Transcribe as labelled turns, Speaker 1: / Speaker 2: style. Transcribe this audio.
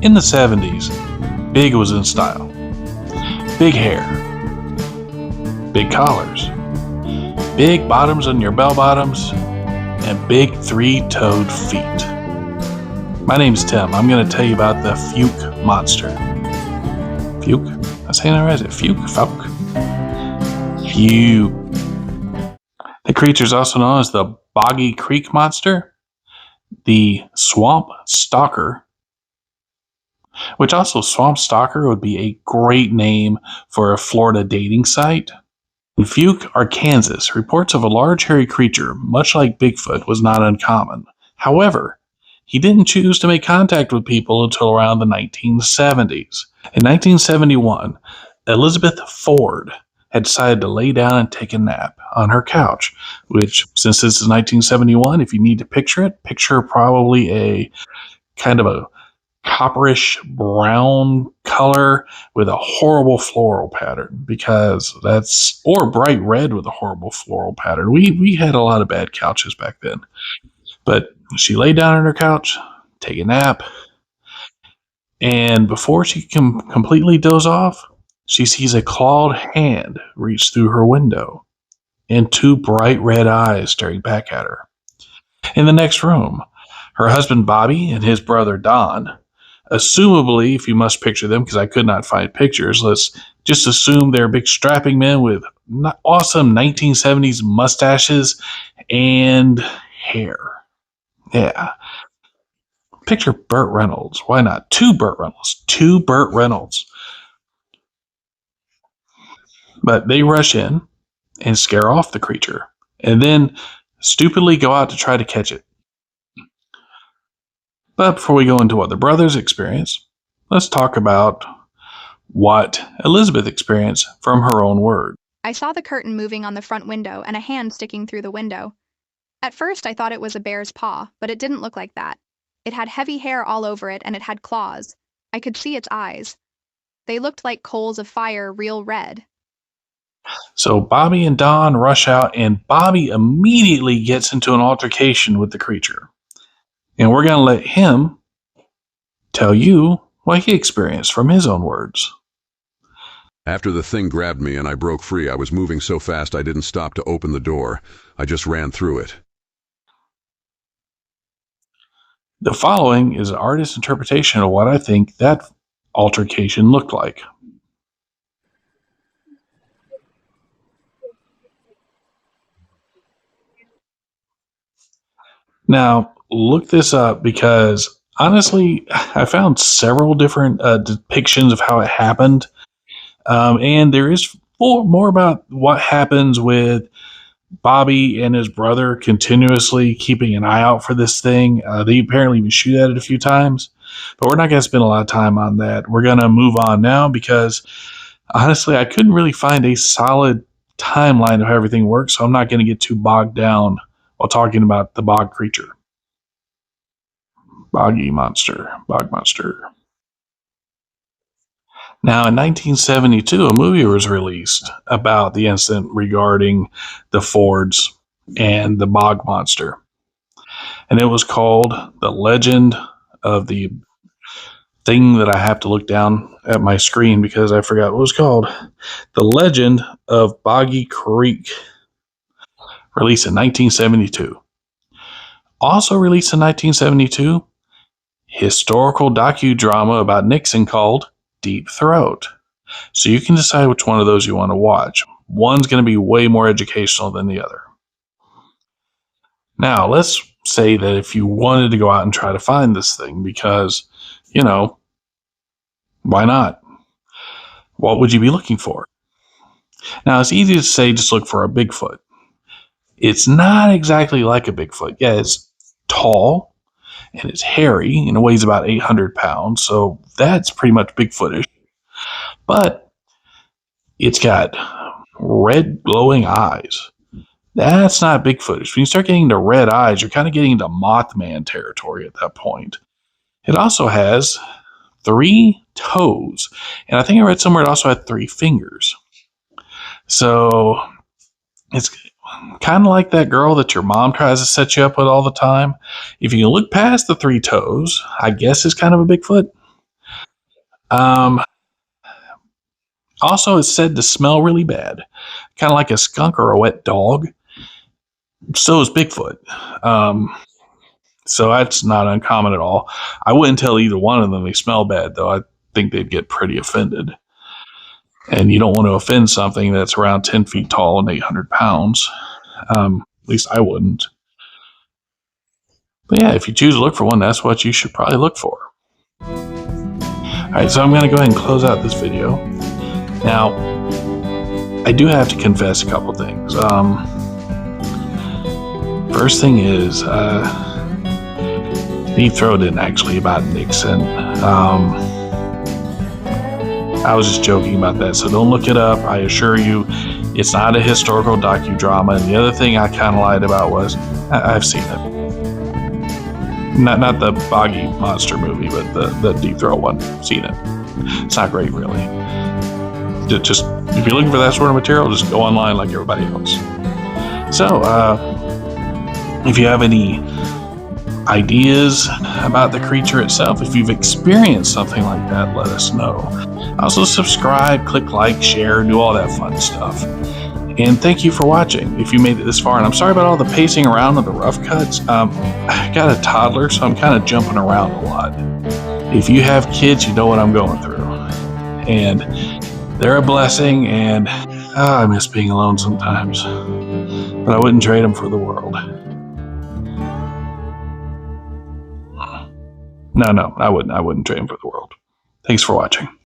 Speaker 1: In the 70s, big was in style. Big hair, big collars, big bottoms on your bell bottoms, and big three-toed feet. My name's Tim. I'm going to tell you about the Fouke Monster. Fouke? Am I saying that right? Is it Fouke? Fouke? Fouke. The creature is also known as the Boggy Creek Monster, the Swamp Stalker, which also Swamp Stalker would be a great name for a Florida dating site. In Fouke, Arkanses, reports of a large hairy creature, much like Bigfoot, was not uncommon. However, he didn't choose to make contact with people until around the 1970s. In 1971, Elizabeth Ford had decided to lay down and take a nap on her couch, which, since this is 1971, if you need to picture it, picture probably a kind of a copperish brown color with a horrible floral pattern, because that's, or bright red with a horrible floral pattern. We had a lot of bad couches back then. But she lay down on her couch, take a nap, and before she can completely doze off, she sees a clawed hand reach through her window and two bright red eyes staring back at her. In the next room, her husband Bobby and his brother Don, assumably, if you must picture them, because I could not find pictures, let's just assume they're big strapping men with awesome 1970s mustaches and hair. Yeah. Picture Burt Reynolds. Why not? Two Burt Reynolds. Two Burt Reynolds. But they rush in and scare off the creature, and then stupidly go out to try to catch it. But before we go into what the brothers experience, let's talk about what Elizabeth experienced from her own words.
Speaker 2: I saw the curtain moving on the front window and a hand sticking through the window. At first I thought it was a bear's paw, but it didn't look like that. It had heavy hair all over it and it had claws. I could see its eyes. They looked like coals of fire, real red.
Speaker 1: So Bobby and Don rush out, and Bobby immediately gets into an altercation with the creature. And we're going to let him tell you what he experienced from his own words.
Speaker 3: After the thing grabbed me and I broke free, I was moving so fast I didn't stop to open the door. I just ran through it.
Speaker 1: The following is an artist's interpretation of what I think that altercation looked like. Now, look this up, because honestly, I found several different depictions of how it happened. And there is more about what happens with Bobby and his brother continuously keeping an eye out for this thing. They apparently even shoot at it a few times. But we're not going to spend a lot of time on that. We're going to move on now, because honestly, I couldn't really find a solid timeline of how everything works. So I'm not going to get too bogged down while talking about the bog creature. Boggy Monster. Bog Monster. Now, in 1972, a movie was released about the incident regarding the Fords and the Bog Monster. And it was called The Legend of the thing that I have to look down at my screen because I forgot what it was called. The Legend of Boggy Creek. Released in 1972. Also released in 1972, historical docudrama about Nixon called Deep Throat. So you can decide which one of those you want to watch. One's going to be way more educational than the other. Now, let's say that if you wanted to go out and try to find this thing, because, you know, why not? What would you be looking for? Now, it's easy to say just look for a Bigfoot. It's not exactly like a Bigfoot. Yeah, it's tall and it's hairy and it weighs about 800 pounds. So that's pretty much Bigfootish. But it's got red glowing eyes. That's not Bigfootish. When you start getting to red eyes, you're kind of getting into Mothman territory at that point. It also has 3 toes. And I think I read somewhere it also had 3 fingers. So it's kind of like that girl that your mom tries to set you up with all the time. If you can look past the 3 toes, I guess it's kind of a Bigfoot. Um, Also, it's said to smell really bad, kind of like a skunk or a wet dog. So is Bigfoot. Um, so that's not uncommon at all. I wouldn't tell either one of them they smell bad, though. I think they'd get pretty offended. And you don't want to offend something that's around 10 feet tall and 800 pounds. At least I wouldn't. But yeah, if you choose to look for one, that's what you should probably look for. Alright, so I'm going to go ahead and close out this video. Now, I do have to confess a couple things. First thing is, Deep Throated actually about Nixon. I was just joking about that, so don't look it up. I assure you, it's not a historical docudrama. And the other thing I kind of lied about was I've seen it. Not the Boggy Monster movie, but the Deep Throat one. Seen it. It's not great, really. Just if you're looking for that sort of material, just go online like everybody else. So, if you have any ideas about the creature itself, if you've experienced something like that, let us know. Also, subscribe, click like, share, do all that fun stuff. And thank you for watching if you made it this far. And I'm sorry about all the pacing around of the rough cuts. I got a toddler, so I'm kind of jumping around a lot. If you have kids, you know what I'm going through. And they're a blessing, and I miss being alone sometimes. But I wouldn't trade them for the world. No, I wouldn't trade them for the world. Thanks for watching.